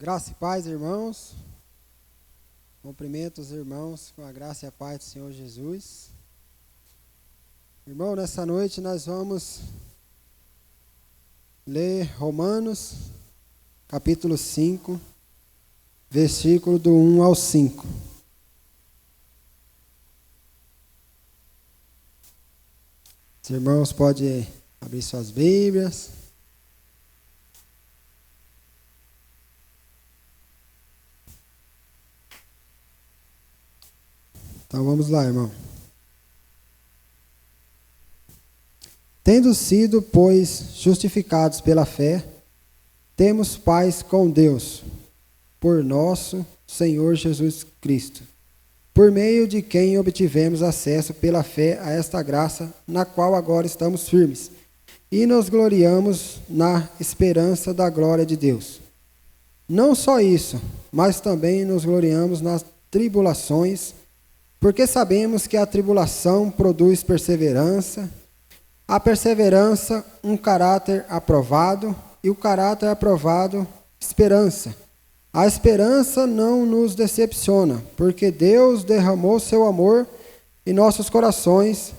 Graça e paz, irmãos. Cumprimento os irmãos com a graça e a paz do Senhor Jesus. Irmão, nessa noite nós vamos ler Romanos, capítulo 5, versículo do 1 ao 5. Os irmãos podem abrir suas Bíblias. Então vamos lá, irmão. Tendo sido, pois, justificados pela fé, temos paz com Deus, por nosso Senhor Jesus Cristo, por meio de quem obtivemos acesso pela fé a esta graça, na qual agora estamos firmes, e nos gloriamos na esperança da glória de Deus. Não só isso, mas também nos gloriamos nas tribulações, porque sabemos que a tribulação produz perseverança, a perseverança um caráter aprovado, e o caráter aprovado, esperança. A esperança não nos decepciona, porque Deus derramou seu amor em nossos corações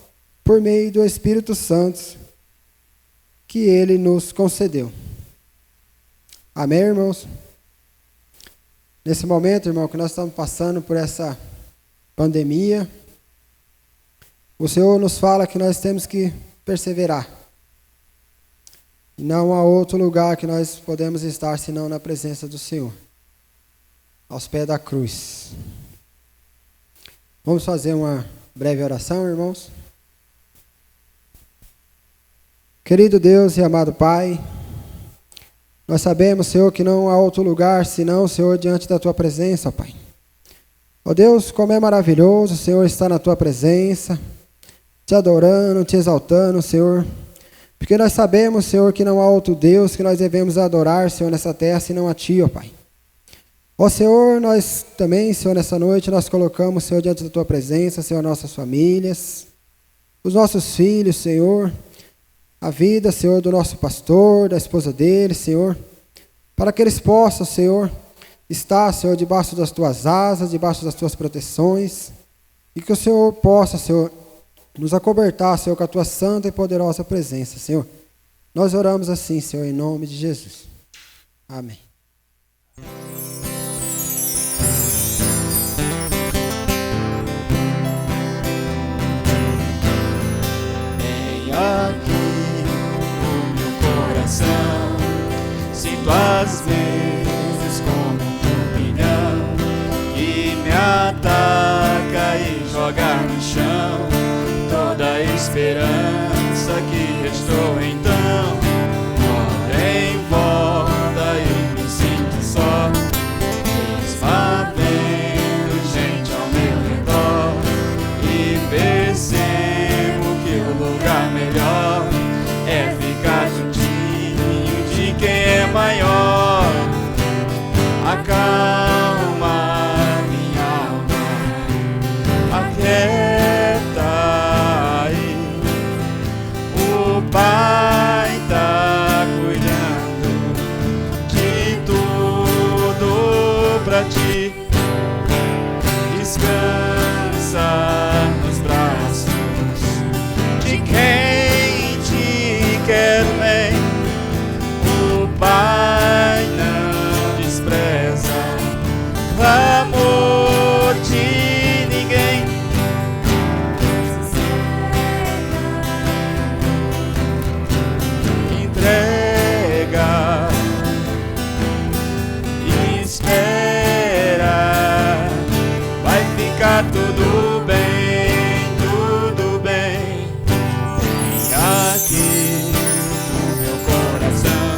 por meio do Espírito Santo que Ele nos concedeu. Amém, irmãos? Nesse momento, irmão, que nós estamos passando por essa pandemia, o Senhor nos fala que nós temos que perseverar. E não há outro lugar que nós podemos estar senão na presença do Senhor, aos pés da cruz. Vamos fazer uma breve oração, irmãos? Querido Deus e amado Pai, nós sabemos, Senhor, que não há outro lugar senão, Senhor, diante da Tua presença, Pai. Ó Deus, como é maravilhoso, Senhor, estar na Tua presença, te adorando, te exaltando, Senhor, porque nós sabemos, Senhor, que não há outro Deus que nós devemos adorar, Senhor, nessa terra, senão a Ti, ó Pai. Ó Senhor, nós também, Senhor, nessa noite, nós colocamos, Senhor, diante da Tua presença, Senhor, nossas famílias, os nossos filhos, Senhor, a vida, Senhor, do nosso pastor, da esposa dele, Senhor, para que eles possam, Senhor, estar, Senhor, debaixo das Tuas asas, debaixo das Tuas proteções, e que o Senhor possa, Senhor, nos acobertar, Senhor, com a Tua santa e poderosa presença, Senhor. Nós oramos assim, Senhor, em nome de Jesus. Amém. Vem aqui no meu coração, sinto às vezes como ataca e joga no chão toda a esperança que restou então. Olha em volta e me sinto só, vendo gente ao meu redor, e percebo que o lugar melhor é ficar juntinho de quem é maior. Acalma aí, o Pai tá cuidando de tudo pra ti. Descansa nos braços de quem te quer bem. O Pai não despreza o amor de ninguém. Entrega, espera, vai ficar tudo bem, tudo bem. E aqui no meu coração,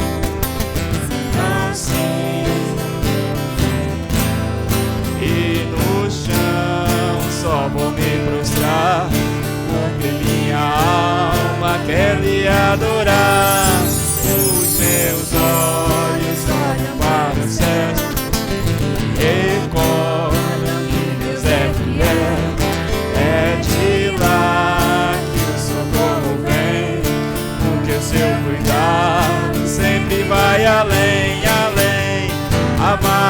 assim, e no chão só vou me prostrar, porque minha alma quer lhe adorar. Os meus olhos olham para o céu, recordam que Deus é fiel. É de lá que o socorro vem, porque o seu cuidado sempre vai além, além. Amar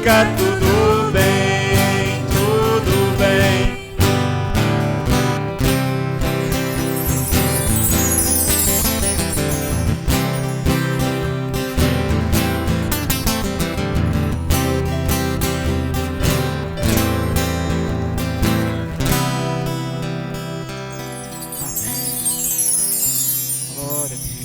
fica tudo bem, tudo bem. Glória a Deus.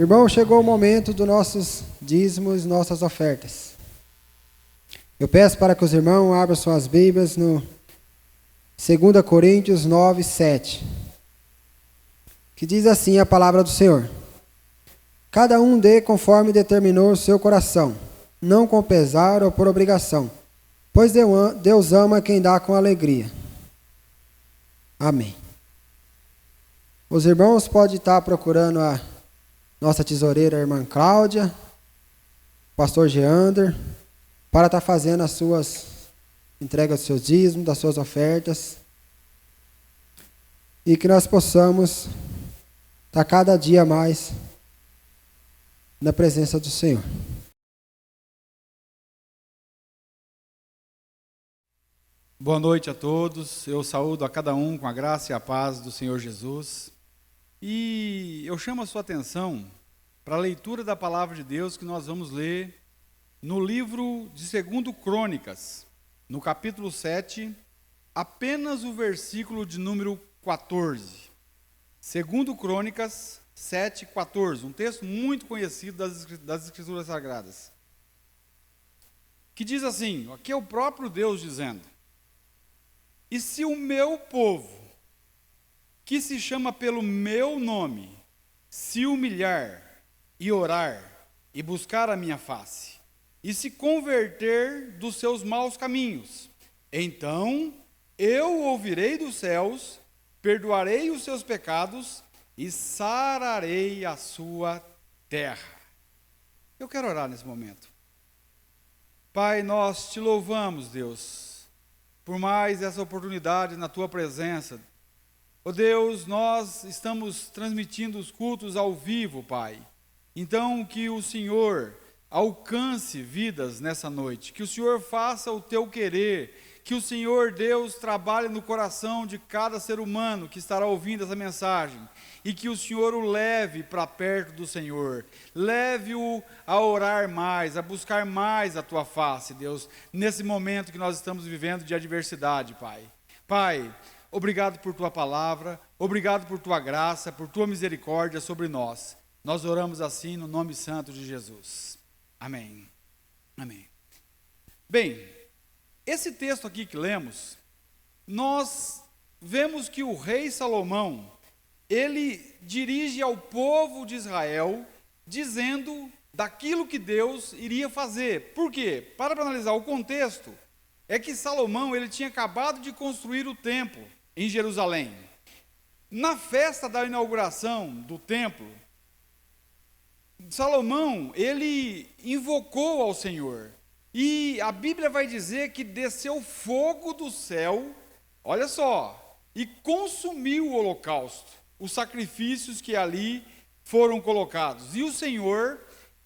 Irmão, chegou o momento dos nossos dízimos, nossas ofertas. Eu peço para que os irmãos abram suas Bíblias no 2 Coríntios 9, 7. Que diz assim a palavra do Senhor: cada um dê conforme determinou o seu coração, não com pesar ou por obrigação, pois Deus ama quem dá com alegria. Amém. Os irmãos podem estar procurando a nossa tesoureira, a irmã Cláudia, o pastor Geander, para estar fazendo as suas entregas dos seus dízimos, das suas ofertas, e que nós possamos estar cada dia mais na presença do Senhor. Boa noite a todos, eu saúdo a cada um com a graça e a paz do Senhor Jesus. E eu chamo a sua atenção para a leitura da palavra de Deus que nós vamos ler no livro de 2 Crônicas, no capítulo 7, apenas o versículo de número 14. 2 Crônicas 7, 14, um texto muito conhecido das Escrituras Sagradas, que diz assim, aqui é o próprio Deus dizendo: e se o meu povo, que se chama pelo meu nome, se humilhar e orar e buscar a minha face, e se converter dos seus maus caminhos, então eu ouvirei dos céus, perdoarei os seus pecados e sararei a sua terra. Eu quero orar nesse momento. Pai, nós te louvamos, Deus, por mais essa oportunidade na tua presença. Ó Deus, nós estamos transmitindo os cultos ao vivo, Pai. Então, que o Senhor alcance vidas nessa noite, que o Senhor faça o teu querer, que o Senhor Deus trabalhe no coração de cada ser humano que estará ouvindo essa mensagem, e que o Senhor o leve para perto do Senhor, leve-o a orar mais, a buscar mais a tua face, Deus, nesse momento que nós estamos vivendo de adversidade, Pai. Pai, obrigado por tua palavra, obrigado por tua graça, por tua misericórdia sobre nós. Nós oramos assim no nome santo de Jesus. Amém. Amém. Bem, esse texto aqui que lemos, nós vemos que o rei Salomão, ele dirige ao povo de Israel, dizendo daquilo que Deus iria fazer. Por quê? Para analisar o contexto, é que Salomão ele tinha acabado de construir o templo em Jerusalém. Na festa da inauguração do templo, Salomão, ele invocou ao Senhor. E a Bíblia vai dizer que desceu fogo do céu, olha só, e consumiu o holocausto, os sacrifícios que ali foram colocados. E o Senhor,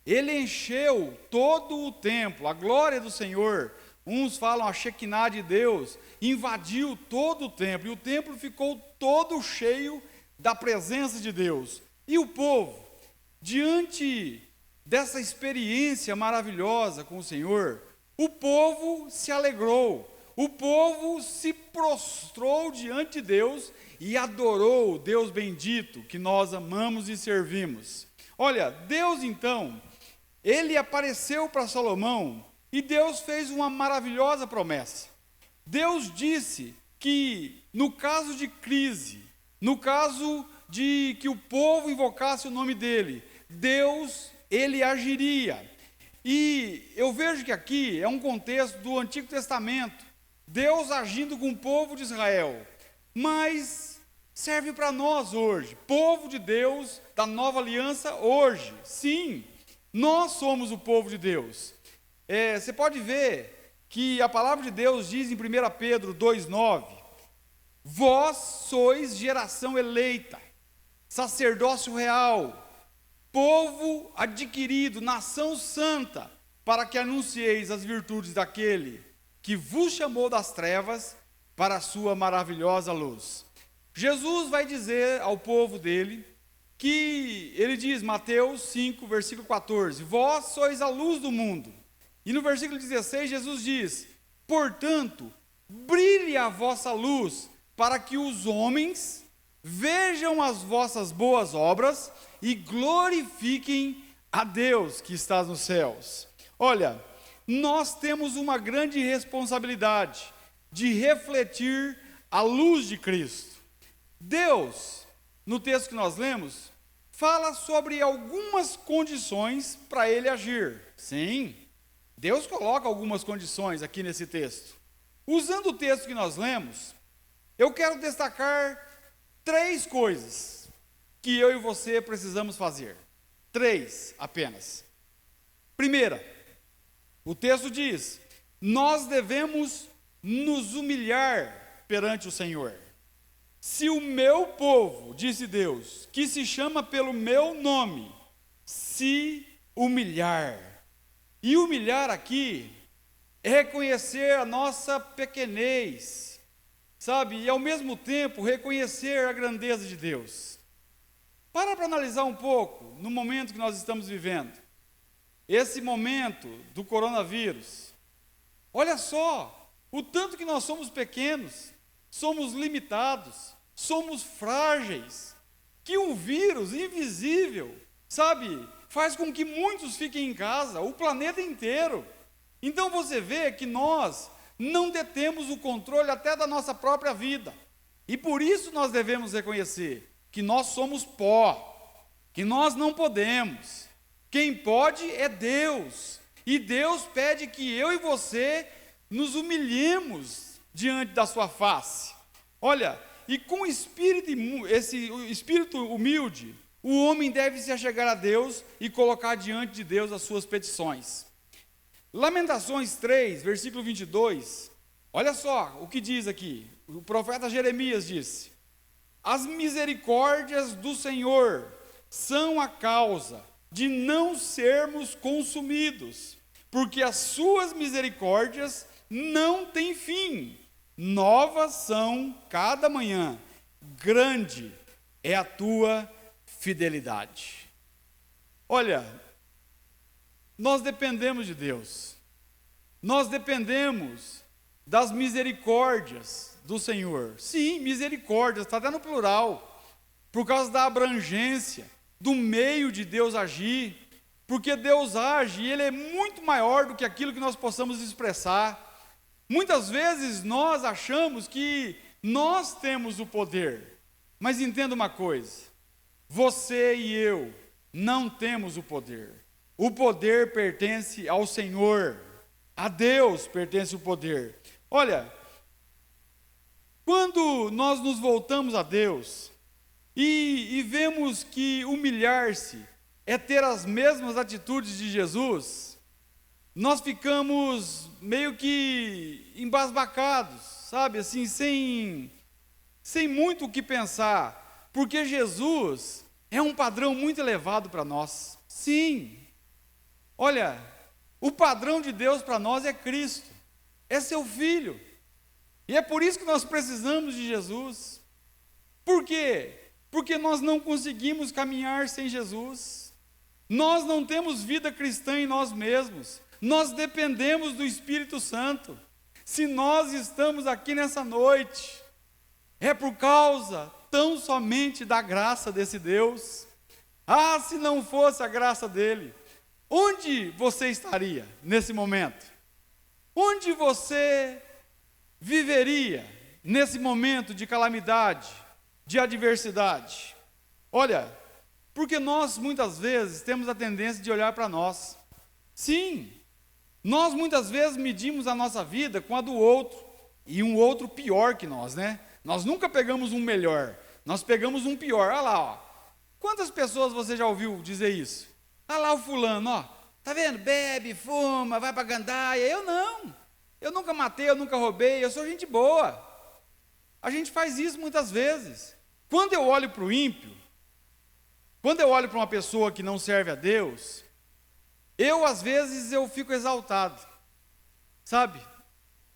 ele encheu todo o templo, a glória do Senhor, uns falam a Shekinah de Deus, invadiu todo o templo, e o templo ficou todo cheio da presença de Deus. E o povo, diante dessa experiência maravilhosa com o Senhor, o povo se alegrou, o povo se prostrou diante de Deus e adorou o Deus bendito que nós amamos e servimos. Olha, Deus então, ele apareceu para Salomão e Deus fez uma maravilhosa promessa. Deus disse que no caso de crise, no caso de que o povo invocasse o nome dele, Deus, ele agiria. E eu vejo que aqui é um contexto do Antigo Testamento, Deus agindo com o povo de Israel, mas serve para nós hoje, povo de Deus, da nova aliança hoje. Sim, nós somos o povo de Deus. Você pode ver que a palavra de Deus diz em 1 Pedro 2,9, vós sois geração eleita, sacerdócio real, povo adquirido, nação santa, para que anuncieis as virtudes daquele que vos chamou das trevas para a sua maravilhosa luz. Jesus vai dizer ao povo dele, que ele diz, Mateus 5, versículo 14, vós sois a luz do mundo. E no versículo 16, Jesus diz, portanto, brilhe a vossa luz, para que os homens vejam as vossas boas obras e glorifiquem a Deus que está nos céus. Olha, nós temos uma grande responsabilidade de refletir a luz de Cristo. Deus, no texto que nós lemos, fala sobre algumas condições para ele agir. Sim, Deus coloca algumas condições aqui nesse texto. Usando o texto que nós lemos, eu quero destacar 3 coisas que eu e você precisamos fazer. 3 apenas. Primeira, o texto diz: nós devemos nos humilhar perante o Senhor. Se o meu povo, disse Deus, que se chama pelo meu nome, se humilhar. E humilhar aqui é reconhecer a nossa pequenez, sabe? E ao mesmo tempo reconhecer a grandeza de Deus. Para analisar um pouco no momento que nós estamos vivendo. Esse momento do coronavírus. Olha só, o tanto que nós somos pequenos, somos limitados, somos frágeis, que um vírus invisível, sabe, faz com que muitos fiquem em casa, o planeta inteiro. Então você vê que nós não detemos o controle até da nossa própria vida. E por isso nós devemos reconhecer que nós somos pó, que nós não podemos. Quem pode é Deus. E Deus pede que eu e você nos humilhemos diante da sua face. Olha, e com esse espírito humilde, o homem deve se achegar a Deus e colocar diante de Deus as suas petições. Lamentações 3, versículo 22, olha só o que diz aqui. O profeta Jeremias disse: as misericórdias do Senhor são a causa de não sermos consumidos, porque as suas misericórdias não têm fim, novas são cada manhã, grande é a tua fidelidade. Olha, nós dependemos de Deus, nós dependemos das misericórdias do Senhor. Sim, misericórdias, está até no plural, por causa da abrangência, do meio de Deus agir, porque Deus age e Ele é muito maior do que aquilo que nós possamos expressar. Muitas vezes nós achamos que nós temos o poder, mas entenda uma coisa, você e eu não temos o poder. O poder pertence ao Senhor, a Deus pertence o poder. Olha, quando nós nos voltamos a Deus e vemos que humilhar-se é ter as mesmas atitudes de Jesus, nós ficamos meio que embasbacados, sabe, assim, sem muito o que pensar, porque Jesus é um padrão muito elevado para nós. Sim, olha, o padrão de Deus para nós é Cristo, é seu Filho, e é por isso que nós precisamos de Jesus. Por quê? Porque nós não conseguimos caminhar sem Jesus, nós não temos vida cristã em nós mesmos, nós dependemos do Espírito Santo. Se nós estamos aqui nessa noite, é por causa tão somente da graça desse Deus. Ah, se não fosse a graça dele, onde você estaria nesse momento? Onde você viveria nesse momento de calamidade, de adversidade? Olha, porque nós muitas vezes temos a tendência de olhar para nós. Sim, nós muitas vezes medimos a nossa vida com a do outro, e um outro pior que nós, né? Nós nunca pegamos um melhor, nós pegamos um pior. Olha lá, ó. Quantas pessoas você já ouviu dizer isso? Olha lá o fulano, ó, tá vendo? Bebe, fuma, vai pra gandaia. Eu não, eu nunca matei, eu nunca roubei, eu sou gente boa. A gente faz isso muitas vezes. Quando eu olho para o ímpio, quando eu olho para uma pessoa que não serve a Deus, às vezes eu fico exaltado, sabe?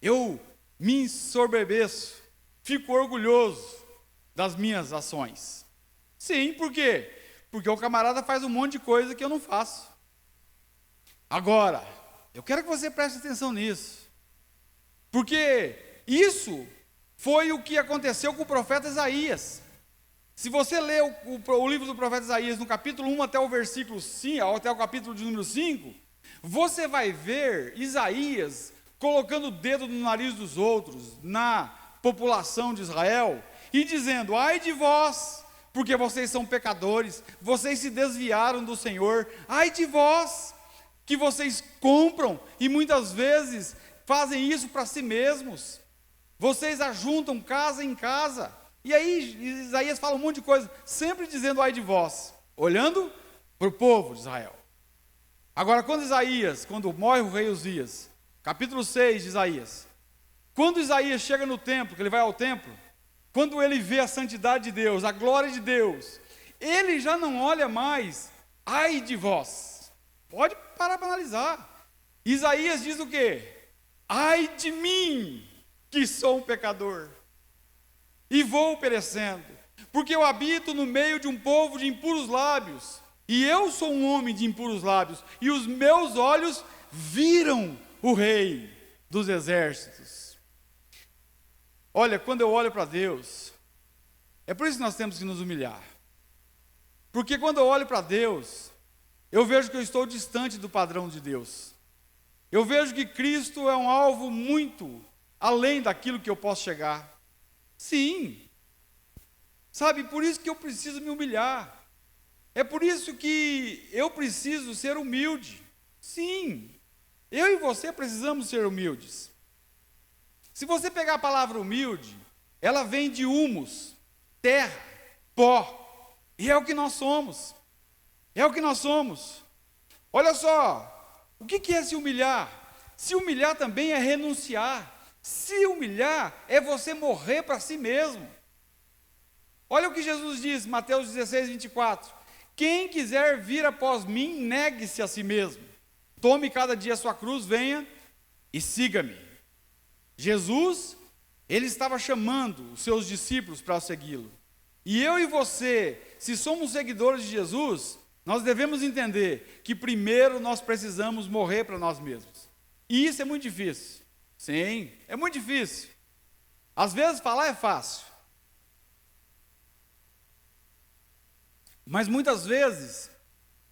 Eu me ensoberbeço, fico orgulhoso das minhas ações. Sim, por quê? Porque o camarada faz um monte de coisa que eu não faço. Agora, eu quero que você preste atenção nisso, porque isso foi o que aconteceu com o profeta Isaías. Se você ler o livro do profeta Isaías, no capítulo 1 até o versículo 5, até o capítulo de número 5, você vai ver Isaías colocando o dedo no nariz dos outros, na população de Israel e dizendo: ai de vós, porque vocês são pecadores, vocês se desviaram do Senhor, ai de vós, que vocês compram e muitas vezes fazem isso para si mesmos, vocês ajuntam casa em casa. E aí Isaías fala um monte de coisa, sempre dizendo ai de vós, olhando para o povo de Israel. Agora, quando morre o rei Uzias, capítulo 6 de Isaías, quando Isaías chega no templo, que ele vai ao templo, quando ele vê a santidade de Deus, a glória de Deus, ele já não olha mais, ai de vós. Pode parar para analisar. Isaías diz o quê? Ai de mim, que sou um pecador, e vou perecendo, porque eu habito no meio de um povo de impuros lábios, e eu sou um homem de impuros lábios, e os meus olhos viram o Rei dos exércitos. Olha, quando eu olho para Deus, é por isso que nós temos que nos humilhar. Porque quando eu olho para Deus, eu vejo que eu estou distante do padrão de Deus. Eu vejo que Cristo é um alvo muito além daquilo que eu posso chegar. Sim. Sabe, por isso que eu preciso me humilhar. É por isso que eu preciso ser humilde. Sim. Eu e você precisamos ser humildes. Se você pegar a palavra humilde, ela vem de humus, terra, pó, e é o que nós somos. É o que nós somos. Olha só, o que é se humilhar? Se humilhar também é renunciar. Se humilhar é você morrer para si mesmo. Olha o que Jesus diz, Mateus 16, 24. Quem quiser vir após mim, negue-se a si mesmo. Tome cada dia a sua cruz, venha e siga-me. Jesus, ele estava chamando os seus discípulos para segui-lo. E eu e você, se somos seguidores de Jesus, nós devemos entender que primeiro nós precisamos morrer para nós mesmos. E isso é muito difícil. Sim, é muito difícil. Às vezes falar é fácil. Mas muitas vezes,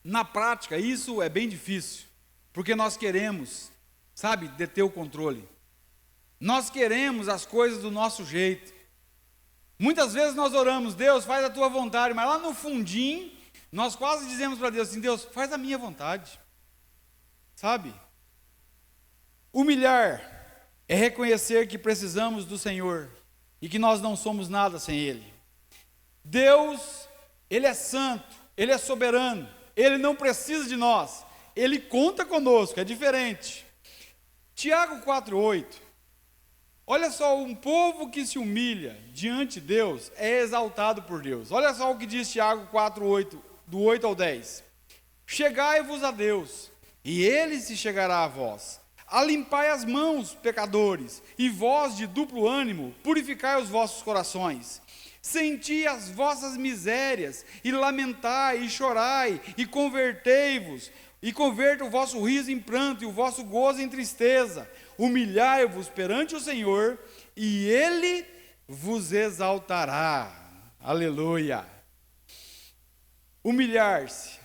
na prática, isso é bem difícil. Porque nós queremos, sabe, deter o controle. Nós queremos as coisas do nosso jeito. Muitas vezes nós oramos, Deus, faz a tua vontade, mas lá no fundinho, nós quase dizemos para Deus assim, Deus, faz a minha vontade. Sabe? Humilhar é reconhecer que precisamos do Senhor e que nós não somos nada sem Ele. Deus, Ele é santo, Ele é soberano, Ele não precisa de nós, Ele conta conosco, é diferente. Tiago 4,8. Olha só, um povo que se humilha diante de Deus é exaltado por Deus. Olha só o que diz Tiago 4,8, do 8 ao 10. Chegai-vos a Deus, e Ele se chegará a vós. Alimpai as mãos, pecadores, e vós de duplo ânimo, purificai os vossos corações. Senti as vossas misérias, e lamentai, e chorai, e convertei-vos, e converta o vosso riso em pranto, e o vosso gozo em tristeza. Humilhai-vos perante o Senhor, e Ele vos exaltará. Aleluia. Humilhar-se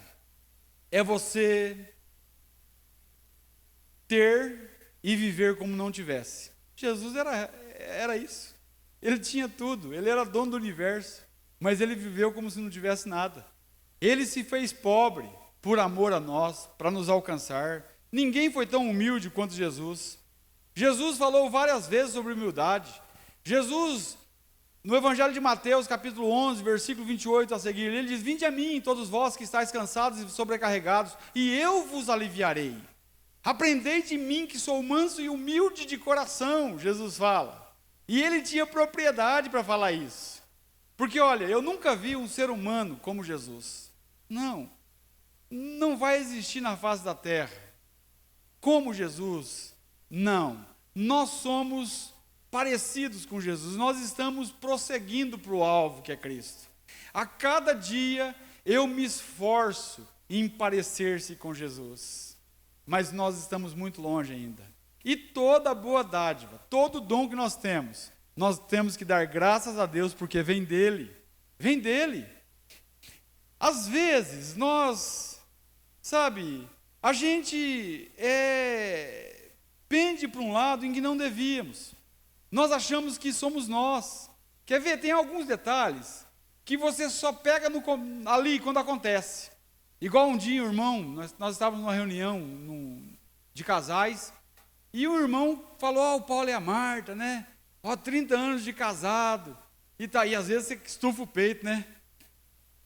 é você ter e viver como não tivesse. Jesus era isso. Ele tinha tudo, ele era dono do universo, mas ele viveu como se não tivesse nada. Ele se fez pobre por amor a nós, para nos alcançar. Ninguém foi tão humilde quanto Jesus. Jesus falou várias vezes sobre humildade. Jesus, no Evangelho de Mateus, capítulo 11, versículo 28 a seguir, ele diz, vinde a mim, todos vós que estáis cansados e sobrecarregados, e eu vos aliviarei. Aprendei de mim, que sou manso e humilde de coração, Jesus fala. E ele tinha propriedade para falar isso. Porque, olha, eu nunca vi um ser humano como Jesus. Não vai existir na face da terra. Como Jesus, não. Nós somos parecidos com Jesus. Nós estamos prosseguindo para o alvo que é Cristo. A cada dia eu me esforço em parecer-se com Jesus. Mas nós estamos muito longe ainda. E toda boa dádiva, todo dom que nós temos que dar graças a Deus, porque vem dEle. Vem dEle. Às vezes, nós, sabe, a gente pende para um lado em que não devíamos. Nós achamos que somos nós. Quer ver? Tem alguns detalhes que você só pega ali quando acontece. Igual um dia, irmão, nós estávamos numa reunião de casais, e o irmão falou, o Paulo e a Marta, né? 30 anos de casado. E às vezes você estufa o peito, né?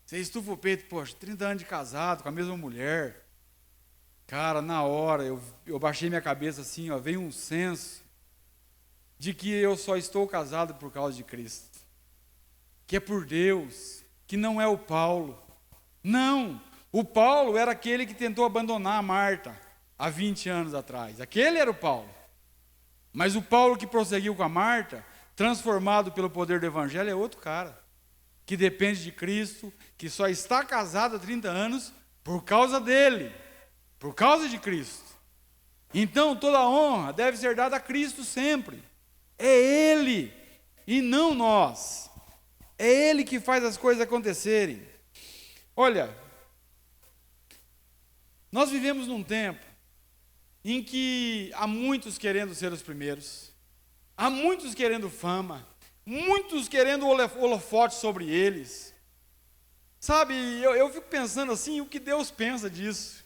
Você estufa o peito, poxa, 30 anos de casado com a mesma mulher. Cara, na hora, eu baixei minha cabeça assim, veio um senso de que eu só estou casado por causa de Cristo. Que é por Deus, que não é o Paulo. Não, o Paulo era aquele que tentou abandonar a Marta há 20 anos atrás. Aquele era o Paulo. Mas o Paulo que prosseguiu com a Marta, transformado pelo poder do Evangelho, é outro cara. Que depende de Cristo, que só está casado há 30 anos por causa dele, por causa de Cristo. Então toda a honra deve ser dada a Cristo sempre. É Ele e não nós. É Ele que faz as coisas acontecerem. Olha, nós vivemos num tempo em que há muitos querendo ser os primeiros, há muitos querendo fama, muitos querendo holofote sobre eles. Sabe, eu fico pensando assim, o que Deus pensa disso?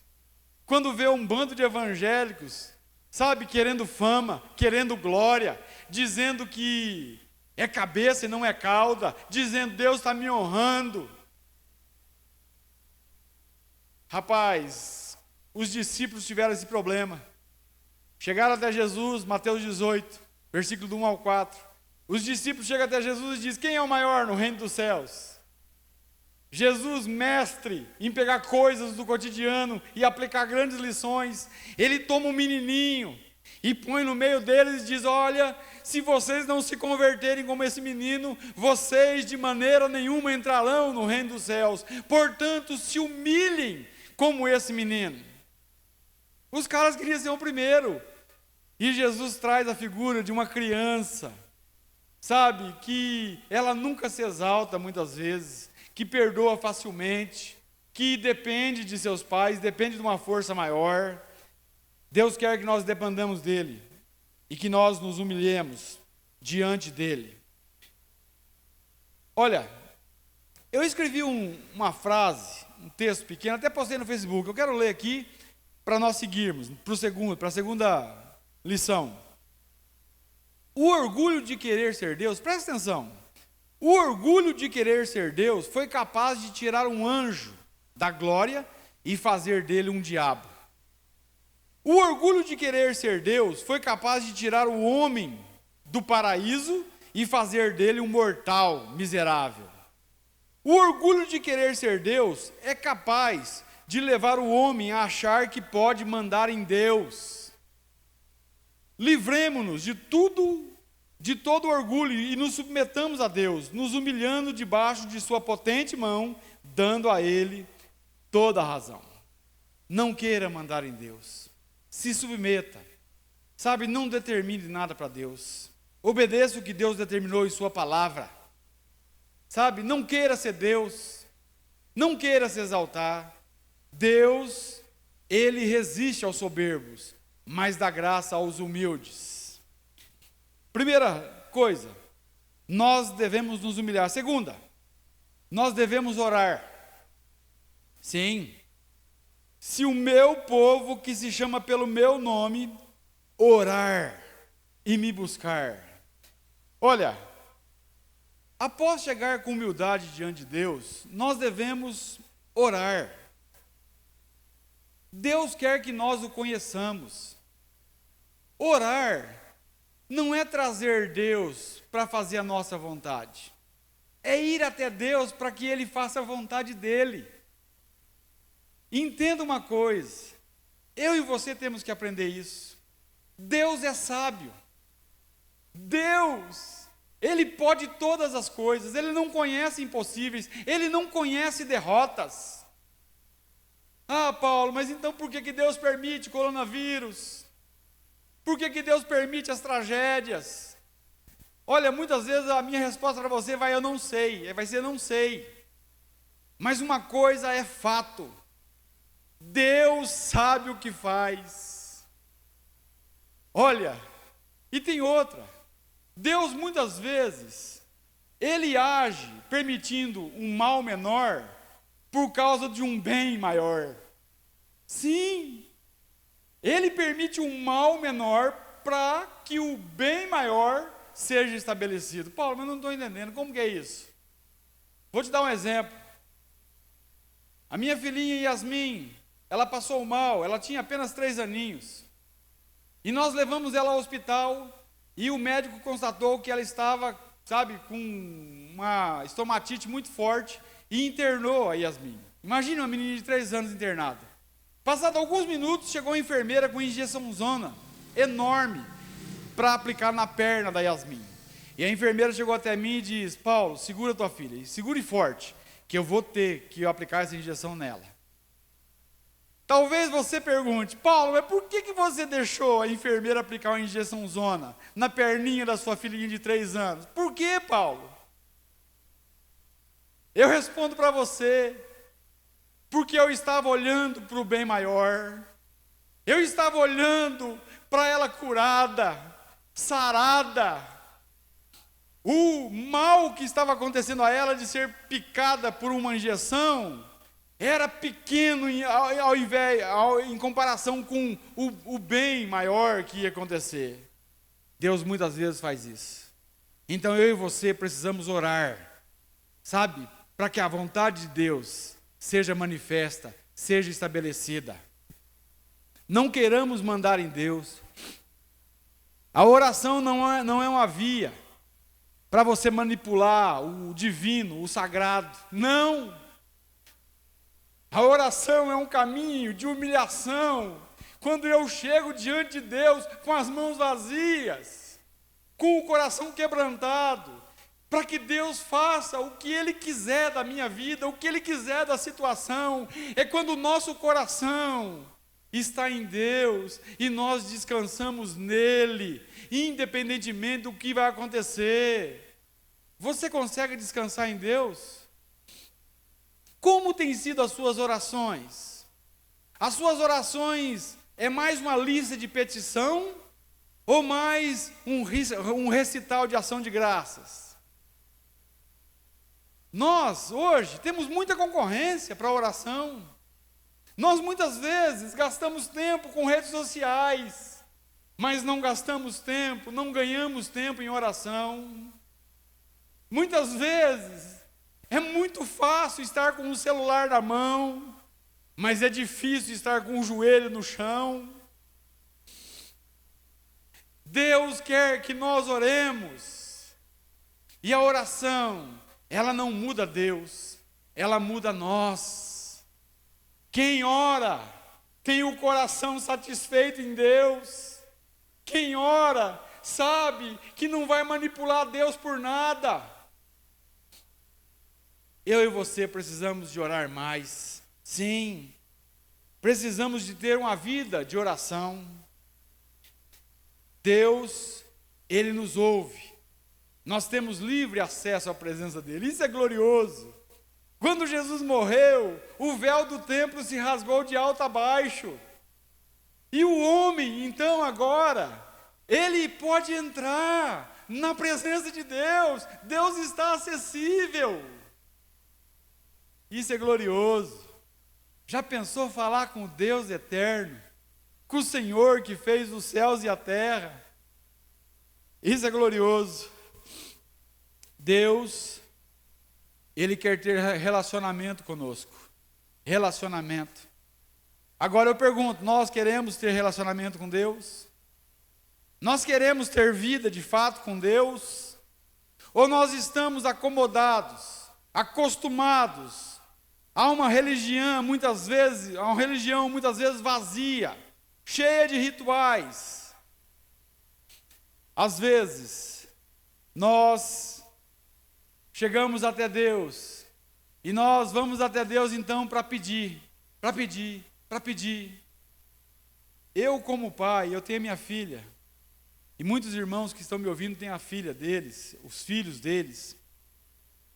Quando vê um bando de evangélicos, sabe, querendo fama, querendo glória, dizendo que é cabeça e não é cauda, dizendo Deus está me honrando. Rapaz, os discípulos tiveram esse problema. Chegaram até Jesus, Mateus 18, versículo do 1 ao 4. Os discípulos chegam até Jesus e dizem, quem é o maior no reino dos céus? Jesus, mestre em pegar coisas do cotidiano e aplicar grandes lições, ele toma um menininho e põe no meio deles e diz, olha, se vocês não se converterem como esse menino, vocês de maneira nenhuma entrarão no reino dos céus. Portanto, se humilhem como esse menino. Os caras queriam ser o primeiro. E Jesus traz a figura de uma criança, sabe, que ela nunca se exalta muitas vezes, que perdoa facilmente, que depende de seus pais, depende de uma força maior. Deus quer que nós dependamos dele e que nós nos humilhemos diante dele. Olha, eu escrevi uma frase, um texto pequeno, até postei no Facebook, eu quero ler aqui para nós seguirmos, para a segunda lição. O orgulho de querer ser Deus, presta atenção, o orgulho de querer ser Deus foi capaz de tirar um anjo da glória e fazer dele um diabo. O orgulho de querer ser Deus foi capaz de tirar o homem do paraíso e fazer dele um mortal miserável. O orgulho de querer ser Deus é capaz de levar o homem a achar que pode mandar em Deus. Livremo-nos de todo orgulho e nos submetamos a Deus, nos humilhando debaixo de sua potente mão, dando a Ele toda a razão. Não queira mandar em Deus. Se submeta. Sabe, não determine nada para Deus. Obedeça o que Deus determinou em sua palavra. Sabe, não queira ser Deus. Não queira se exaltar. Deus, Ele resiste aos soberbos, mas dá graça aos humildes. Primeira coisa, nós devemos nos humilhar. Segunda, nós devemos orar. Sim. Se o meu povo, que se chama pelo meu nome, orar e me buscar. Olha, após chegar com humildade diante de Deus, nós devemos orar. Deus quer que nós o conheçamos. Orar não é trazer Deus para fazer a nossa vontade. É ir até Deus para que Ele faça a vontade dEle. Entenda uma coisa, eu e você temos que aprender isso. Deus é sábio. Deus, Ele pode todas as coisas, Ele não conhece impossíveis, Ele não conhece derrotas. Ah, Paulo, mas então por que Deus permite coronavírus? Por que Deus permite as tragédias? Olha, muitas vezes a minha resposta para você vai não ser não sei. Mas uma coisa é fato. Deus sabe o que faz. Olha, e tem outra. Deus muitas vezes, Ele age permitindo um mal menor por causa de um bem maior. Sim, Ele permite um mal menor para que o bem maior seja estabelecido. Paulo, mas eu não estou entendendo, como que é isso? Vou te dar um exemplo. A minha filhinha Yasmin, ela passou mal, ela tinha apenas 3 aninhos. E nós levamos ela ao hospital e o médico constatou que ela estava, com uma estomatite muito forte e internou a Yasmin. Imagina uma menina de 3 anos internada. Passado alguns minutos, chegou a enfermeira com injeçãozona enorme para aplicar na perna da Yasmin. E a enfermeira chegou até mim e disse: Paulo, segura tua filha, e segure forte, que eu vou ter que aplicar essa injeção nela. Talvez você pergunte: Paulo, mas por que você deixou a enfermeira aplicar uma injeçãozona na perninha da sua filhinha de 3 anos? Por que, Paulo? Eu respondo para você: porque eu estava olhando para o bem maior. Eu estava olhando para ela curada, sarada. O mal que estava acontecendo a ela de ser picada por uma injeção era pequeno em comparação com o bem maior que ia acontecer. Deus muitas vezes faz isso. Então eu e você precisamos orar, para que a vontade de Deus seja manifesta, seja estabelecida. Não queiramos mandar em Deus. A oração não é uma via para você manipular o divino, o sagrado. Não! A oração é um caminho de humilhação. Quando eu chego diante de Deus com as mãos vazias, com o coração quebrantado, para que Deus faça o que Ele quiser da minha vida, o que Ele quiser da situação. É quando o nosso coração está em Deus e nós descansamos nele, independentemente do que vai acontecer. Você consegue descansar em Deus? Como têm sido as suas orações? As suas orações é mais uma lista de petição ou mais um recital de ação de graças? Nós, hoje, temos muita concorrência para a oração. Nós, muitas vezes, gastamos tempo com redes sociais, mas não gastamos tempo, não ganhamos tempo em oração. Muitas vezes, é muito fácil estar com o celular na mão, mas é difícil estar com o joelho no chão. Deus quer que nós oremos, e a oração, ela não muda Deus, ela muda nós. Quem ora tem o coração satisfeito em Deus. Quem ora sabe que não vai manipular Deus por nada. Eu e você precisamos de orar mais. Sim, precisamos de ter uma vida de oração. Deus, Ele nos ouve. Nós temos livre acesso à presença dEle. Isso é glorioso. Quando Jesus morreu, o véu do templo se rasgou de alto a baixo. E o homem, então, agora, ele pode entrar na presença de Deus. Deus está acessível. Isso é glorioso. Já pensou falar com o Deus eterno? Com o Senhor que fez os céus e a terra? Isso é glorioso. Deus, Ele quer ter relacionamento conosco. Relacionamento. Agora eu pergunto, nós queremos ter relacionamento com Deus? Nós queremos ter vida de fato com Deus? Ou nós estamos acomodados, acostumados a uma religião muitas vezes vazia, cheia de rituais? Às vezes, nós chegamos até Deus, e nós vamos até Deus então para pedir. Eu, como pai, eu tenho a minha filha, e muitos irmãos que estão me ouvindo têm a filha deles, os filhos deles.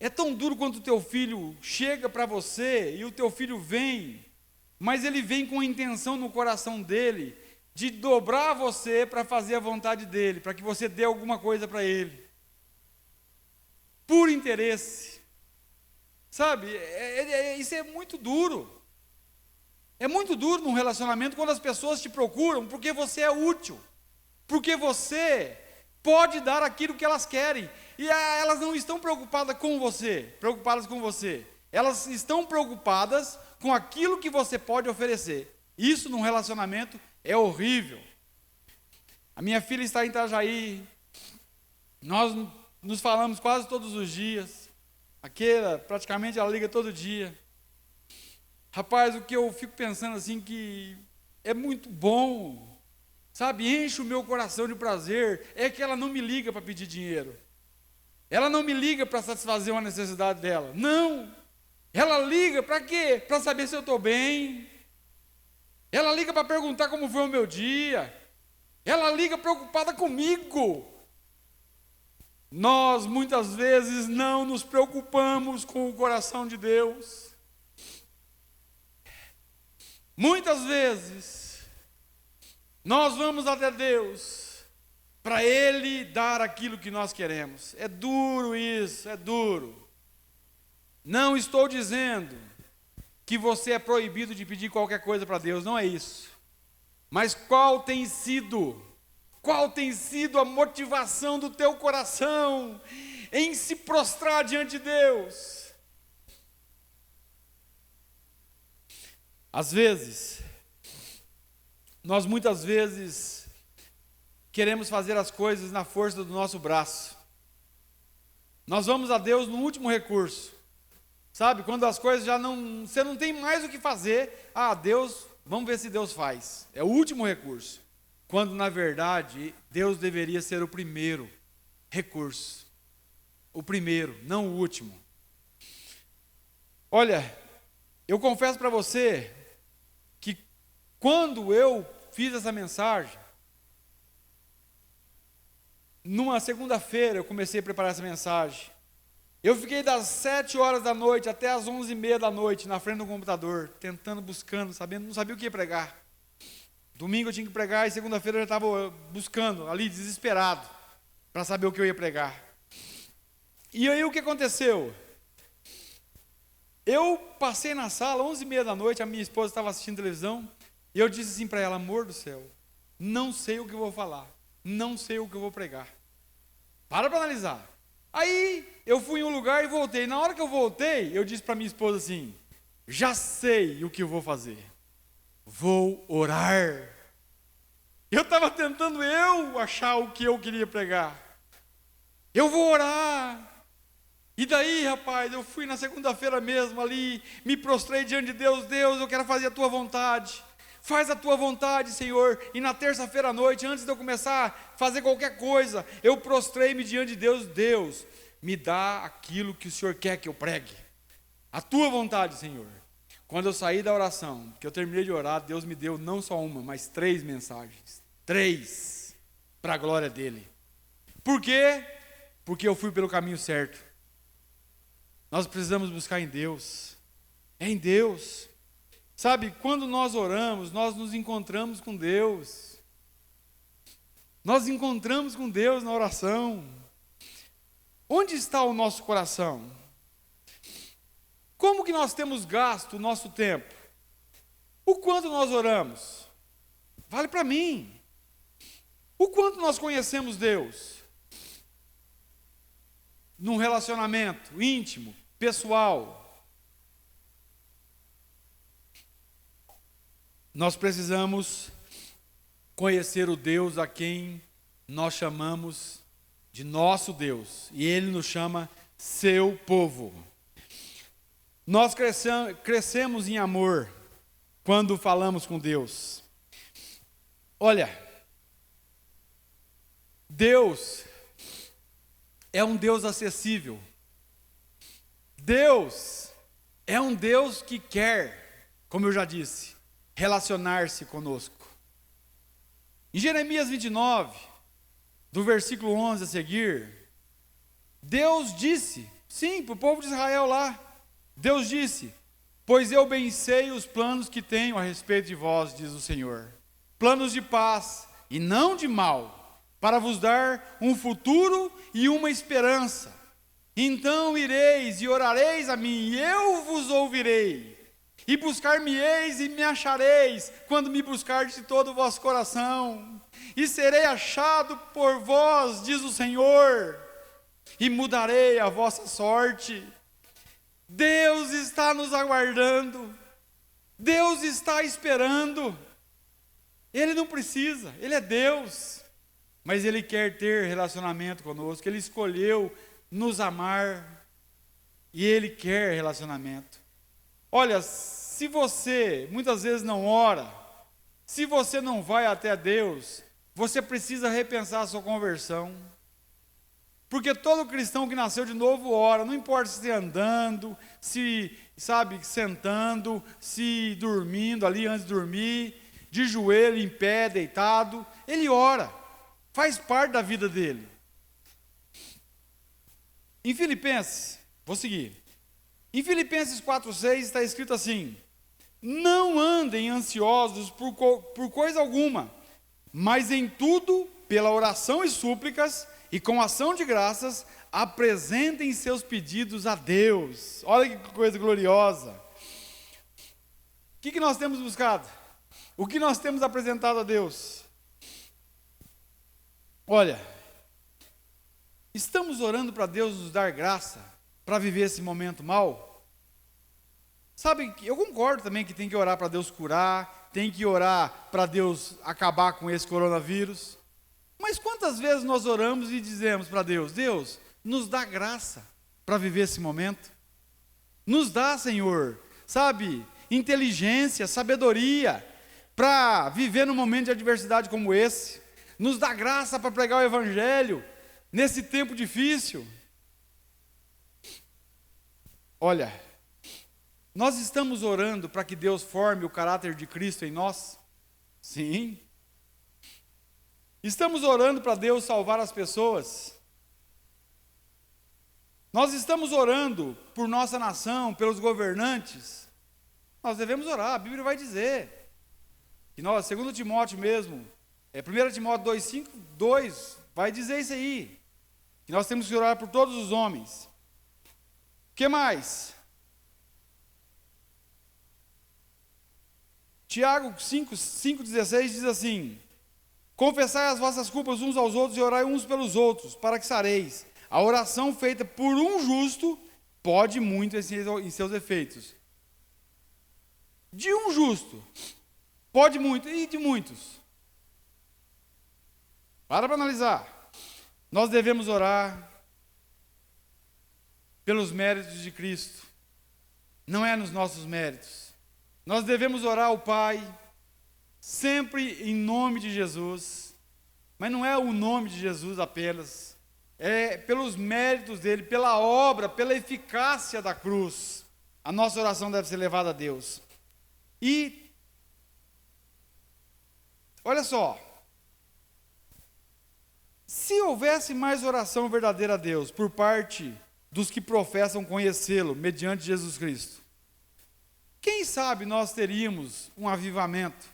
É tão duro quando o teu filho chega para você, e o teu filho vem, mas ele vem com a intenção no coração dele de dobrar você para fazer a vontade dele, para que você dê alguma coisa para ele. Por interesse. Sabe, isso é muito duro. É muito duro num relacionamento quando as pessoas te procuram porque você é útil. Porque você pode dar aquilo que elas querem. E elas não estão preocupadas com você. Elas estão preocupadas com aquilo que você pode oferecer. Isso num relacionamento é horrível. A minha filha está em Itajaí. Nós nos falamos quase todos os dias. Aquela, praticamente ela liga todo dia. Rapaz, o que eu fico pensando assim que é muito bom, sabe, enche o meu coração de prazer, é que ela não me liga para pedir dinheiro. Ela não me liga para satisfazer uma necessidade dela. Não. Ela liga para quê? Para saber se eu estou bem. Ela liga para perguntar como foi o meu dia. Ela liga preocupada comigo. Nós, muitas vezes, não nos preocupamos com o coração de Deus. Muitas vezes, nós vamos até Deus para Ele dar aquilo que nós queremos. É duro isso, é duro. Não estou dizendo que você é proibido de pedir qualquer coisa para Deus, não é isso. Mas qual tem sido a motivação do teu coração em se prostrar diante de Deus? Às vezes, nós muitas vezes queremos fazer as coisas na força do nosso braço. Nós vamos a Deus no último recurso. Sabe, quando as coisas você não tem mais o que fazer, Deus, vamos ver se Deus faz. É o último recurso. Quando, na verdade, Deus deveria ser o primeiro recurso. O primeiro, não o último. Olha, eu confesso para você que quando eu fiz essa mensagem, numa segunda-feira eu comecei a preparar essa mensagem. Eu fiquei das 7 horas da noite até as 11h30 da noite na frente do computador, tentando, buscando, não sabia o que ia pregar. Domingo eu tinha que pregar e segunda-feira eu já estava buscando, ali desesperado, para saber o que eu ia pregar. E aí o que aconteceu? Eu passei na sala, 11h30 da noite, a minha esposa estava assistindo televisão, e eu disse assim para ela: amor do céu, não sei o que eu vou falar, não sei o que eu vou pregar. Para analisar. Aí eu fui em um lugar e voltei. Na hora que eu voltei, eu disse para minha esposa assim: já sei o que eu vou fazer. Vou orar. Eu estava tentando achar o que eu queria pregar. Eu vou orar. E daí, rapaz, eu fui na segunda-feira mesmo ali, me prostrei diante de Deus. Deus, eu quero fazer a tua vontade. Faz a tua vontade, Senhor. E na terça-feira à noite, antes de eu começar a fazer qualquer coisa, eu prostrei-me diante de Deus. Deus, me dá aquilo que o Senhor quer que eu pregue. A tua vontade, Senhor. Quando eu saí da oração, que eu terminei de orar, Deus me deu não só uma, mas 3 mensagens. 3, para a glória dEle. Por quê? Porque eu fui pelo caminho certo. Nós precisamos buscar em Deus. É em Deus. Sabe, quando nós oramos, nós nos encontramos com Deus. Nós encontramos com Deus na oração. Onde está o nosso coração? Como que nós temos gasto o nosso tempo? O quanto nós oramos? Vale para mim. O quanto nós conhecemos Deus? Num relacionamento íntimo, pessoal. Nós precisamos conhecer o Deus a quem nós chamamos de nosso Deus. E Ele nos chama seu povo. Nós crescemos em amor quando falamos com Deus. Olha, Deus é um Deus acessível. Deus é um Deus que quer, como eu já disse, relacionar-se conosco. Em Jeremias 29, do versículo 11 a seguir, Deus disse, sim, para o povo de Israel lá, Deus disse: pois eu bem sei os planos que tenho a respeito de vós, diz o Senhor. planos de paz e não de mal, para vos dar um futuro e uma esperança. Então ireis e orareis a mim, e eu vos ouvirei. E buscar-me-eis e me achareis, quando me buscardes de todo o vosso coração. E serei achado por vós, diz o Senhor, e mudarei a vossa sorte. Deus está nos aguardando. Deus está esperando. Ele não precisa, Ele é Deus. Mas Ele quer ter relacionamento conosco. Ele escolheu nos amar. E Ele quer relacionamento. Olha, se você muitas vezes não ora, se você não vai até Deus, você precisa repensar a sua conversão. Porque todo cristão que nasceu de novo ora, não importa se andando, se, sentando, se dormindo ali antes de dormir, de joelho, em pé, deitado, ele ora, faz parte da vida dele. Em Filipenses, vou seguir. Em Filipenses 4,6 está escrito assim: não andem ansiosos por coisa alguma, mas em tudo, pela oração e súplicas, e com ação de graças, apresentem seus pedidos a Deus. Olha que coisa gloriosa. O que nós temos buscado? O que nós temos apresentado a Deus? Olha, estamos orando para Deus nos dar graça para viver esse momento mal? Sabe, eu concordo também que tem que orar para Deus curar, tem que orar para Deus acabar com esse coronavírus. Mas quantas vezes nós oramos e dizemos para Deus: Deus, nos dá graça para viver esse momento. Nos dá, Senhor, inteligência, sabedoria para viver num momento de adversidade como esse. Nos dá graça para pregar o Evangelho nesse tempo difícil. Olha, nós estamos orando para que Deus forme o caráter de Cristo em nós? Sim. Estamos orando para Deus salvar as pessoas? Nós estamos orando por nossa nação, pelos governantes? Nós devemos orar, a Bíblia vai dizer. E nós, segundo Timóteo mesmo, 1 Timóteo 2,5, 2, vai dizer isso aí. Que nós temos que orar por todos os homens. O que mais? Tiago 5,16 diz assim: confessai as vossas culpas uns aos outros e orai uns pelos outros, para que sareis. A oração feita por um justo pode muito em seus efeitos. De um justo, pode muito, e de muitos? Para analisar. Nós devemos orar pelos méritos de Cristo. Não é nos nossos méritos. Nós devemos orar ao Pai sempre em nome de Jesus, mas não é o nome de Jesus apenas, é pelos méritos dele, pela obra, pela eficácia da cruz. A nossa oração deve ser levada a Deus. E, olha só, se houvesse mais oração verdadeira a Deus por parte dos que professam conhecê-lo mediante Jesus Cristo, quem sabe nós teríamos um avivamento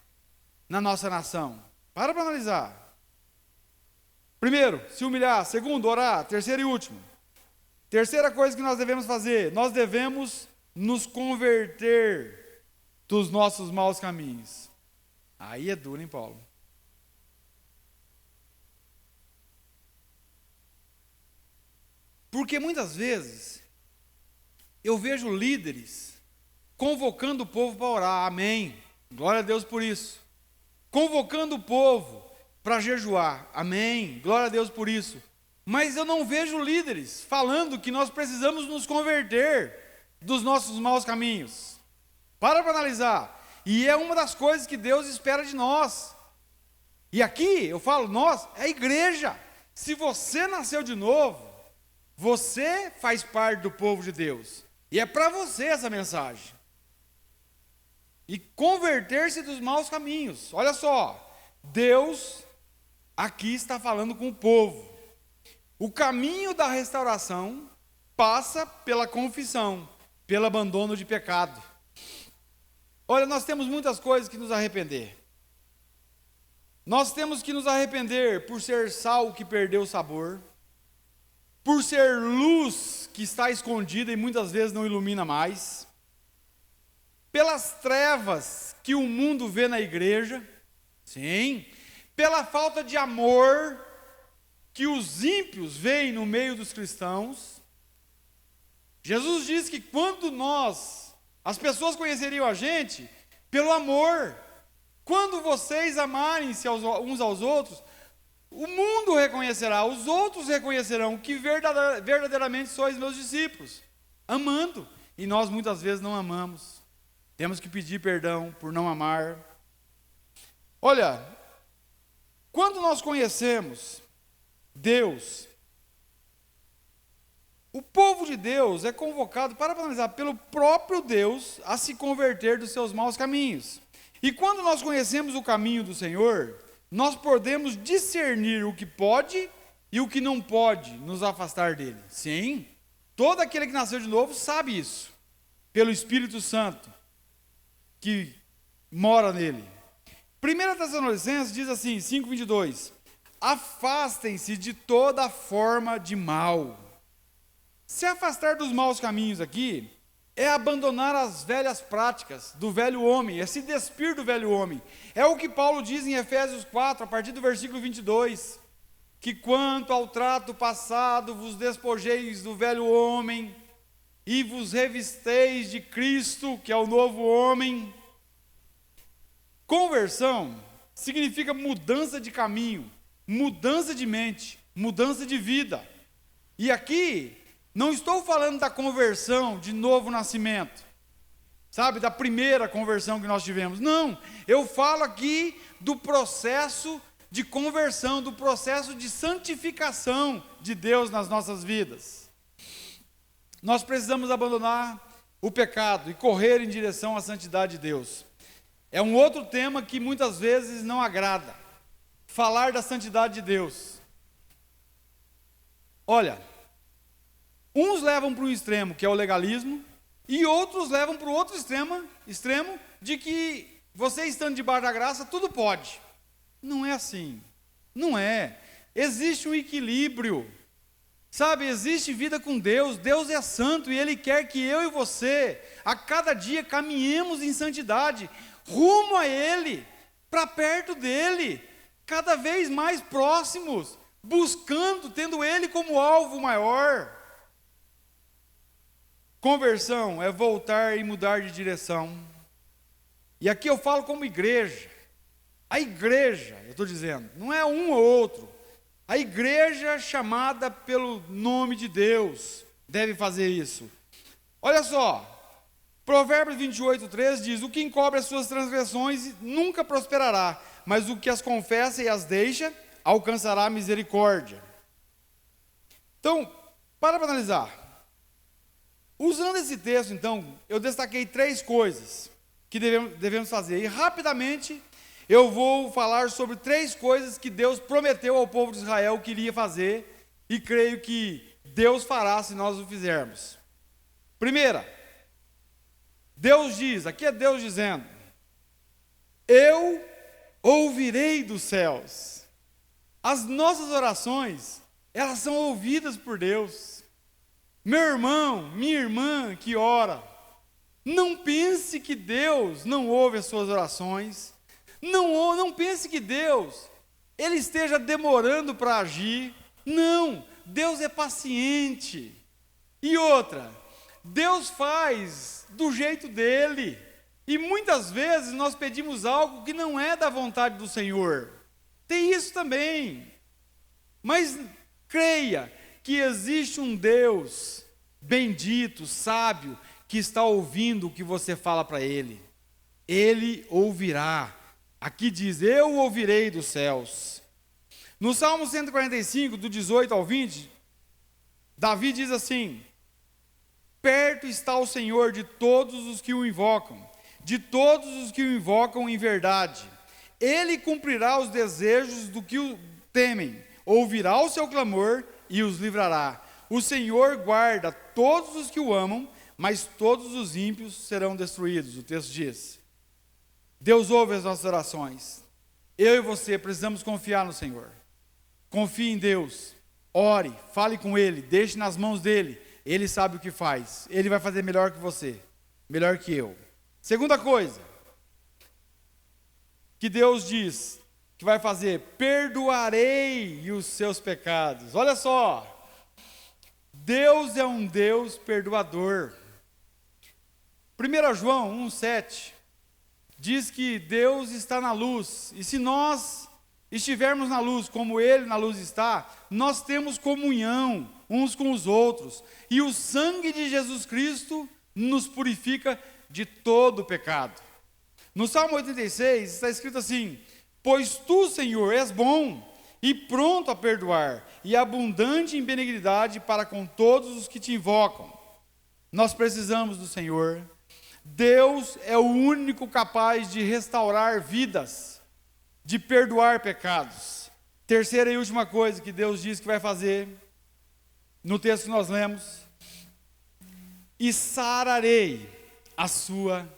na nossa nação? Para analisar. Primeiro, se humilhar. Segundo, orar. Terceiro e último. Terceira coisa que nós devemos fazer: nós devemos nos converter dos nossos maus caminhos. Aí é duro, hein, Paulo? Porque muitas vezes eu vejo líderes convocando o povo para orar. Amém. Glória a Deus por isso. Convocando o povo para jejuar. Amém. Glória a Deus por isso. Mas eu não vejo líderes falando que nós precisamos nos converter dos nossos maus caminhos. Para analisar. E é uma das coisas que Deus espera de nós. E aqui eu falo nós, é a igreja. Se você nasceu de novo, você faz parte do povo de Deus. E é para você essa mensagem. E converter-se dos maus caminhos. Olha só, Deus aqui está falando com o povo. O caminho da restauração passa pela confissão, pelo abandono de pecado. Olha, nós temos muitas coisas que nos arrepender. Nós temos que nos arrepender por ser sal que perdeu o sabor, por ser luz que está escondida e muitas vezes não ilumina mais, pelas trevas que o mundo vê na igreja, sim, pela falta de amor que os ímpios veem no meio dos cristãos. Jesus diz que quando as pessoas conheceriam a gente pelo amor. Quando vocês amarem-se uns aos outros, o mundo reconhecerá, os outros reconhecerão que verdadeiramente sois meus discípulos, amando. E nós muitas vezes não amamos. Temos que pedir perdão por não amar. Olha, quando nós conhecemos Deus, o povo de Deus é convocado, para analisar, pelo próprio Deus a se converter dos seus maus caminhos. E quando nós conhecemos o caminho do Senhor, nós podemos discernir o que pode e o que não pode nos afastar dele. Sim, todo aquele que nasceu de novo sabe isso, pelo Espírito Santo que mora nele. 1 Tessalonicenses diz assim, 5:22, afastem-se de toda forma de mal. Se afastar dos maus caminhos aqui é abandonar as velhas práticas do velho homem, é se despir do velho homem. É o que Paulo diz em Efésios 4, a partir do versículo 22, que quanto ao trato passado vos despojeis do velho homem e vos revisteis de Cristo, que é o novo homem. Conversão significa mudança de caminho, mudança de mente, mudança de vida. E aqui não estou falando da conversão de novo nascimento, sabe, da primeira conversão que nós tivemos. Não, eu falo aqui do processo de conversão, do processo de santificação de Deus nas nossas vidas. Nós precisamos abandonar o pecado e correr em direção à santidade de Deus. É um outro tema que muitas vezes não agrada, falar da santidade de Deus. Olha, uns levam para um extremo, que é o legalismo, e outros levam para o outro extremo, de que você estando debaixo da graça, tudo pode. Não é assim, não é. Existe um equilíbrio, sabe, existe vida com Deus. Deus é santo e Ele quer que eu e você, a cada dia, caminhemos em santidade, rumo a Ele, para perto dEle, cada vez mais próximos, buscando, tendo Ele como alvo maior. Conversão é voltar e mudar de direção. E aqui eu falo como igreja. A igreja, eu estou dizendo, não é um ou outro. A igreja chamada pelo nome de Deus deve fazer isso. Olha só, Provérbios 28:3 diz, o que encobre as suas transgressões nunca prosperará, mas o que as confessa e as deixa, alcançará misericórdia. Então, para analisar. Usando esse texto, então, eu destaquei 3 coisas que devemos fazer. E rapidamente eu vou falar sobre 3 coisas que Deus prometeu ao povo de Israel que iria fazer. E creio que Deus fará se nós o fizermos. Primeira, Deus diz, aqui é Deus dizendo, eu ouvirei dos céus. As nossas orações, elas são ouvidas por Deus. Meu irmão, minha irmã que ora, não pense que Deus não ouve as suas orações, não pense que Deus, Ele esteja demorando para agir. Não, Deus é paciente. E outra, Deus faz do jeito dEle, e muitas vezes nós pedimos algo que não é da vontade do Senhor, tem isso também, mas creia, que existe um Deus bendito, sábio, que está ouvindo o que você fala para Ele. Ele ouvirá. Aqui diz, eu ouvirei dos céus. No Salmo 145, do 18 ao 20, Davi diz assim, perto está o Senhor de todos os que o invocam, de todos os que o invocam em verdade. Ele cumprirá os desejos do que o temem, ouvirá o seu clamor e os livrará. O Senhor guarda todos os que o amam, mas todos os ímpios serão destruídos. O texto diz. Deus ouve as nossas orações. eu e você precisamos confiar no Senhor. Confie em Deus, ore, fale com Ele, deixe nas mãos dEle. Ele sabe o que faz, Ele vai fazer melhor que você, melhor que eu. Segunda coisa que Deus diz que vai fazer: perdoarei os seus pecados. Olha só, Deus é um Deus perdoador. 1 João 1,7 diz que Deus está na luz, e se nós estivermos na luz como Ele na luz está, nós temos comunhão uns com os outros, e o sangue de Jesus Cristo nos purifica de todo pecado. No Salmo 86 está escrito assim: pois tu, Senhor, és bom e pronto a perdoar, e abundante em benignidade para com todos os que te invocam. Nós precisamos do Senhor. Deus é o único capaz de restaurar vidas, de perdoar pecados. Terceira e última coisa que Deus diz que vai fazer, no texto que nós lemos: e sararei a sua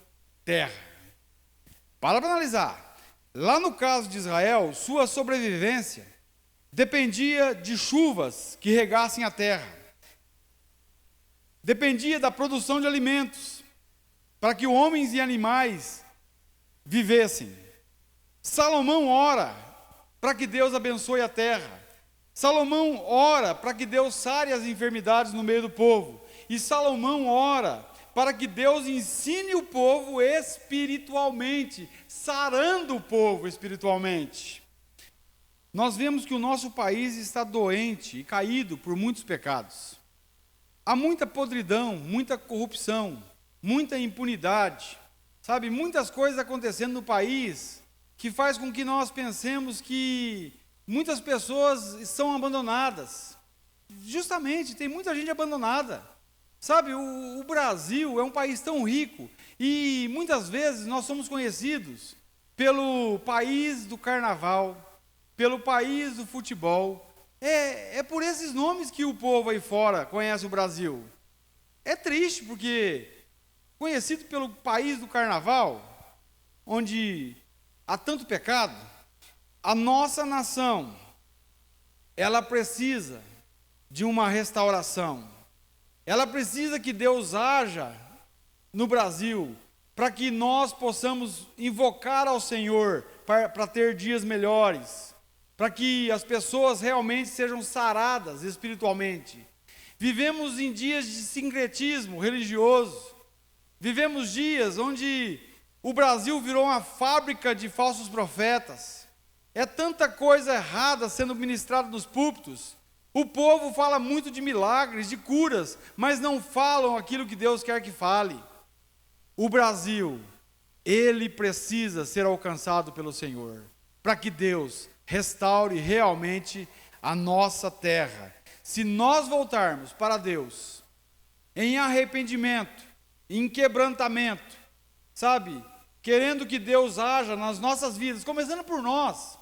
terra. Para analisar, lá no caso de Israel, sua sobrevivência dependia de chuvas que regassem a terra, dependia da produção de alimentos, para que homens e animais vivessem. Salomão ora para que Deus abençoe a terra. Salomão ora para que Deus sare as enfermidades no meio do povo. E Salomão ora para que Deus ensine o povo espiritualmente, sarando o povo espiritualmente. Nós vemos que o nosso país está doente e caído por muitos pecados. Há muita podridão, muita corrupção, muita impunidade, sabe, muitas coisas acontecendo no país que faz com que nós pensemos que muitas pessoas são abandonadas. Justamente, tem muita gente abandonada. Sabe, o Brasil é um país tão rico e muitas vezes nós somos conhecidos pelo país do carnaval, pelo país do futebol. É por esses nomes que o povo aí fora conhece o Brasil. É triste porque, conhecido pelo país do carnaval, onde há tanto pecado, a nossa nação, ela precisa de uma restauração. Ela precisa que Deus haja no Brasil, para que nós possamos invocar ao Senhor para ter dias melhores, para que as pessoas realmente sejam saradas espiritualmente. Vivemos em dias de sincretismo religioso, vivemos dias onde o Brasil virou uma fábrica de falsos profetas. É tanta coisa errada sendo ministrada nos púlpitos. O povo fala muito de milagres, de curas, mas não falam aquilo que Deus quer que fale. O Brasil, ele precisa ser alcançado pelo Senhor, para que Deus restaure realmente a nossa terra. Se nós voltarmos para Deus em arrependimento, em quebrantamento, sabe, querendo que Deus haja nas nossas vidas, começando por nós,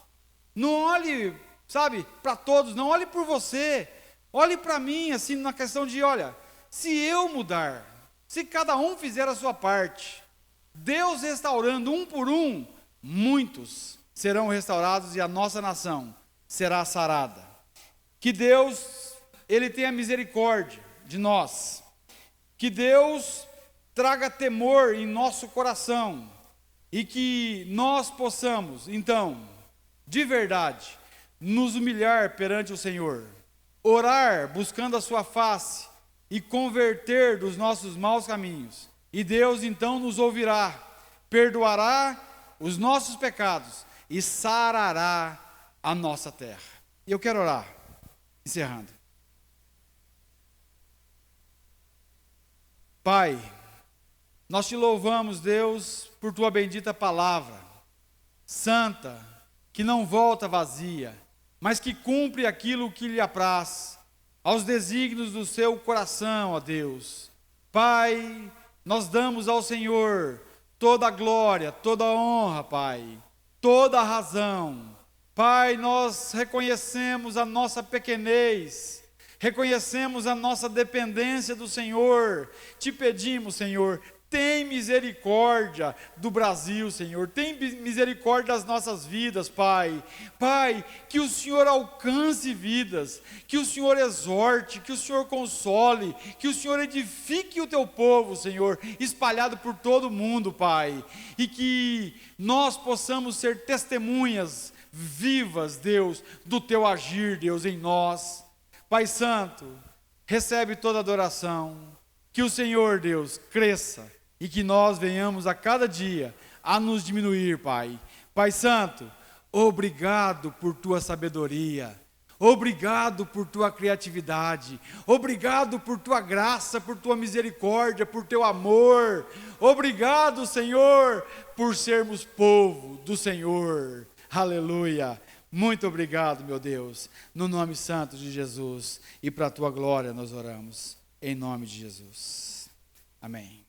não olhe, sabe, para todos, não olhe por você, olhe para mim, assim, na questão de, olha, se eu mudar, se cada um fizer a sua parte, Deus restaurando um por um, muitos serão restaurados e a nossa nação será sarada. Que Deus, Ele tenha misericórdia de nós, que Deus traga temor em nosso coração e que nós possamos, então, de verdade, nos humilhar perante o Senhor, orar buscando a sua face e converter dos nossos maus caminhos. E Deus então nos ouvirá, perdoará os nossos pecados e sarará a nossa terra. E eu quero orar, encerrando. Pai, nós te louvamos, Deus, por tua bendita palavra, santa, que não volta vazia, mas que cumpre aquilo que lhe apraz, aos desígnios do seu coração, ó Deus. Pai, nós damos ao Senhor toda a glória, toda a honra, Pai, toda a razão. Pai, nós reconhecemos a nossa pequenez, reconhecemos a nossa dependência do Senhor. Te pedimos, Senhor, Tem misericórdia do Brasil, Senhor. Tem misericórdia das nossas vidas, Pai. Pai, que o Senhor alcance vidas, que o Senhor exorte, que o Senhor console, que o Senhor edifique o teu povo, Senhor, espalhado por todo o mundo, Pai. E que nós possamos ser testemunhas vivas, Deus, do teu agir, Deus, em nós. Pai Santo, recebe toda adoração. Que o Senhor, Deus, cresça. E que nós venhamos a cada dia a nos diminuir, Pai. Pai Santo, obrigado por tua sabedoria, obrigado por tua criatividade, obrigado por tua graça, por tua misericórdia, por teu amor. Obrigado, Senhor, por sermos povo do Senhor. Aleluia. Muito obrigado, meu Deus. No nome santo de Jesus e para a tua glória nós oramos. Em nome de Jesus. Amém.